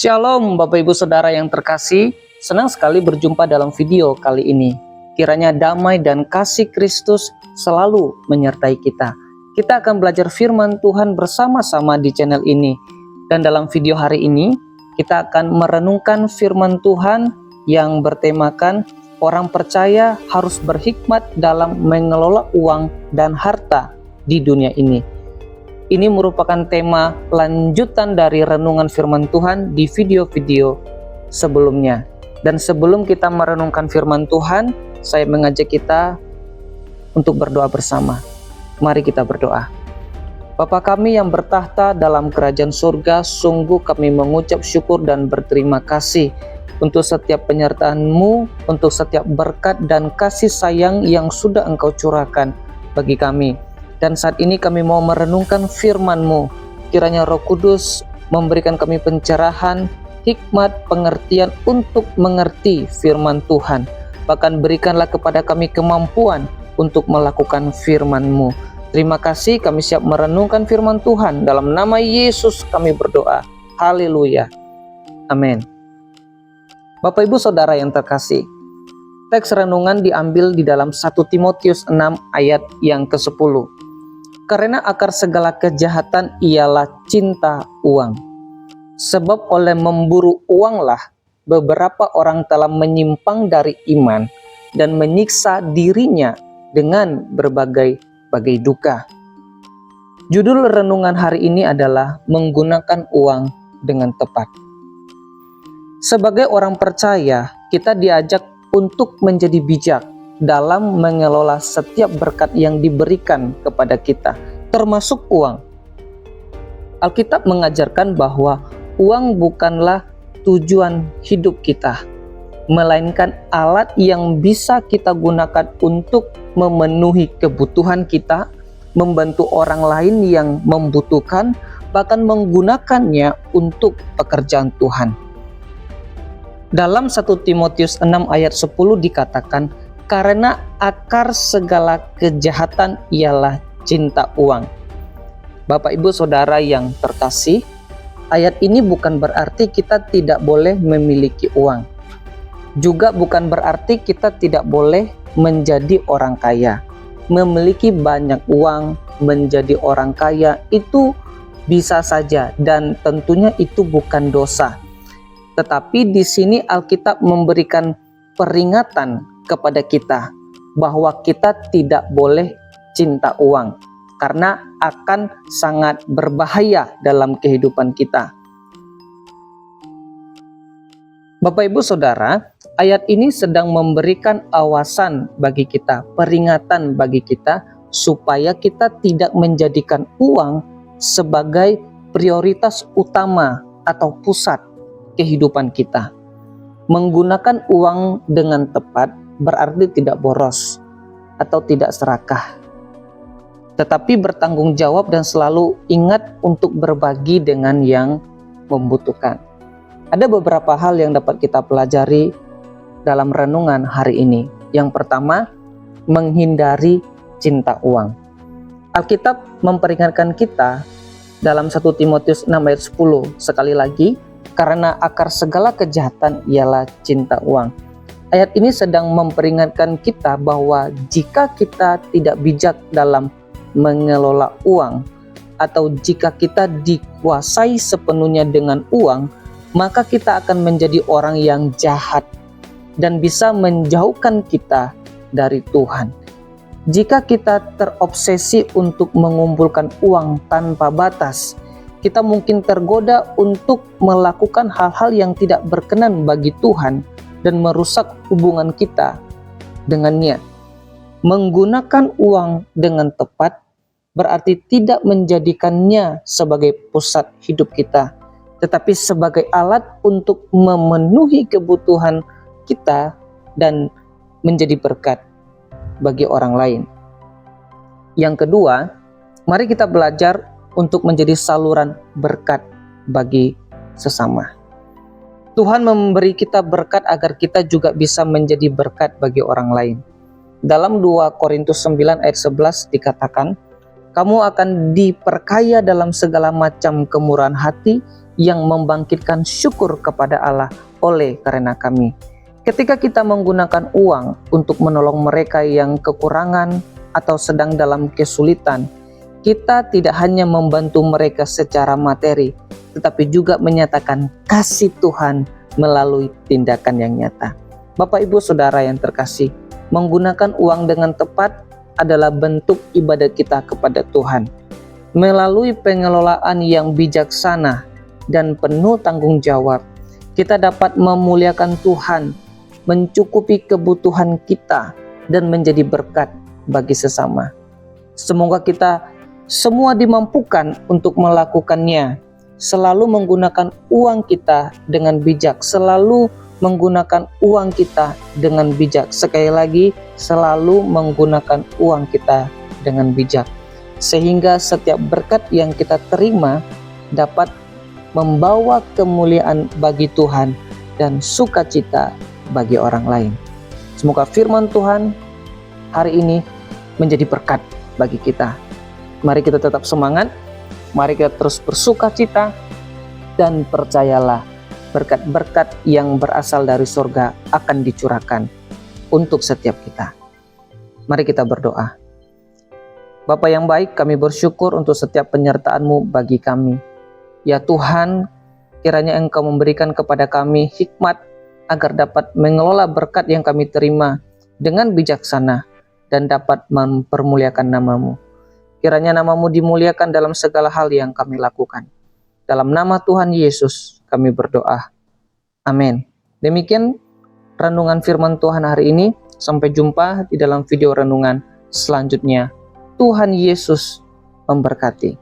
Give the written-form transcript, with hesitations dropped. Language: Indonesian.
Shalom Bapak Ibu Saudara yang terkasih, senang sekali berjumpa dalam video kali ini. Kiranya damai dan kasih Kristus selalu menyertai kita. Kita akan belajar firman Tuhan bersama-sama di channel ini. Dan dalam video hari ini, kita akan merenungkan firman Tuhan yang bertemakan orang percaya harus berhikmat dalam mengelola uang dan harta di dunia ini. Ini merupakan tema lanjutan dari renungan firman Tuhan di video-video sebelumnya. Dan sebelum kita merenungkan firman Tuhan, saya mengajak kita untuk berdoa bersama. Mari kita berdoa. Bapa kami yang bertahta dalam kerajaan surga, sungguh kami mengucap syukur dan berterima kasih untuk setiap penyertaan-Mu, untuk setiap berkat dan kasih sayang yang sudah Engkau curahkan bagi kami. Dan saat ini kami mau merenungkan firman-Mu. Kiranya Roh Kudus memberikan kami pencerahan, hikmat, pengertian untuk mengerti firman Tuhan. Bahkan berikanlah kepada kami kemampuan untuk melakukan firman-Mu. Terima kasih, kami siap merenungkan firman Tuhan. Dalam nama Yesus kami berdoa. Haleluya. Amin. Bapak Ibu Saudara yang terkasih, teks renungan diambil di dalam 1 Timotius 6 ayat yang ke-10. Karena akar segala kejahatan ialah cinta uang. Sebab oleh memburu uanglah beberapa orang telah menyimpang dari iman dan menyiksa dirinya dengan berbagai duka. Judul renungan hari ini adalah menggunakan uang dengan tepat. Sebagai orang percaya, kita diajak untuk menjadi bijak dalam mengelola setiap berkat yang diberikan kepada kita, termasuk uang. Alkitab mengajarkan bahwa uang bukanlah tujuan hidup kita, melainkan alat yang bisa kita gunakan untuk memenuhi kebutuhan kita, membantu orang lain yang membutuhkan, bahkan menggunakannya untuk pekerjaan Tuhan. Dalam 1 Timotius 6 ayat 10 dikatakan, karena akar segala kejahatan ialah cinta uang. Bapak Ibu Saudara yang terkasih, ayat ini bukan berarti kita tidak boleh memiliki uang. Juga bukan berarti kita tidak boleh menjadi orang kaya. Memiliki banyak uang, menjadi orang kaya itu bisa saja dan tentunya itu bukan dosa. Tetapi di sini Alkitab memberikan peringatan kepada kita bahwa kita tidak boleh cinta uang karena akan sangat berbahaya dalam kehidupan kita. Bapak Ibu Saudara, ayat ini sedang memberikan awasan bagi kita, peringatan bagi kita supaya kita tidak menjadikan uang sebagai prioritas utama atau pusat kehidupan kita. Menggunakan uang dengan tepat berarti tidak boros atau tidak serakah, tetapi bertanggung jawab dan selalu ingat untuk berbagi dengan yang membutuhkan. Ada beberapa hal yang dapat kita pelajari dalam renungan hari ini. Yang pertama, menghindari cinta uang. Alkitab memperingatkan kita dalam 1 Timotius 6 ayat 10, sekali lagi, karena akar segala kejahatan ialah cinta uang. Ayat ini sedang memperingatkan kita bahwa jika kita tidak bijak dalam mengelola uang, atau jika kita dikuasai sepenuhnya dengan uang, maka kita akan menjadi orang yang jahat dan bisa menjauhkan kita dari Tuhan. Jika kita terobsesi untuk mengumpulkan uang tanpa batas, kita mungkin tergoda untuk melakukan hal-hal yang tidak berkenan bagi Tuhan dan merusak hubungan kita dengannya. Menggunakan uang dengan tepat berarti tidak menjadikannya sebagai pusat hidup kita, tetapi sebagai alat untuk memenuhi kebutuhan kita dan menjadi berkat bagi orang lain. Yang kedua, mari kita belajar untuk menjadi saluran berkat bagi sesama. Tuhan memberi kita berkat agar kita juga bisa menjadi berkat bagi orang lain. Dalam 2 Korintus 9 ayat 11 dikatakan, kamu akan diperkaya dalam segala macam kemurahan hati yang membangkitkan syukur kepada Allah oleh karena kami. Ketika kita menggunakan uang untuk menolong mereka yang kekurangan atau sedang dalam kesulitan, kita tidak hanya membantu mereka secara materi, tetapi juga menyatakan kasih Tuhan melalui tindakan yang nyata. Bapak, Ibu, Saudara yang terkasih, menggunakan uang dengan tepat adalah bentuk ibadat kita kepada Tuhan. Melalui pengelolaan yang bijaksana dan penuh tanggung jawab, kita dapat memuliakan Tuhan, mencukupi kebutuhan kita, dan menjadi berkat bagi sesama. Semoga kita semua dimampukan untuk melakukannya, selalu menggunakan uang kita dengan bijak, selalu menggunakan uang kita dengan bijak. Sekali lagi, selalu menggunakan uang kita dengan bijak, sehingga setiap berkat yang kita terima dapat membawa kemuliaan bagi Tuhan dan sukacita bagi orang lain. Semoga firman Tuhan hari ini menjadi berkat bagi kita. Mari kita tetap semangat, mari kita terus bersukacita, dan percayalah berkat-berkat yang berasal dari surga akan dicurahkan untuk setiap kita. Mari kita berdoa. Bapa yang baik, kami bersyukur untuk setiap penyertaan-Mu bagi kami. Ya Tuhan, kiranya Engkau memberikan kepada kami hikmat agar dapat mengelola berkat yang kami terima dengan bijaksana dan dapat mempermuliakan nama-Mu. Kiranya nama-Mu dimuliakan dalam segala hal yang kami lakukan. Dalam nama Tuhan Yesus kami berdoa. Amin. Demikian renungan firman Tuhan hari ini. Sampai jumpa di dalam video renungan selanjutnya. Tuhan Yesus memberkati.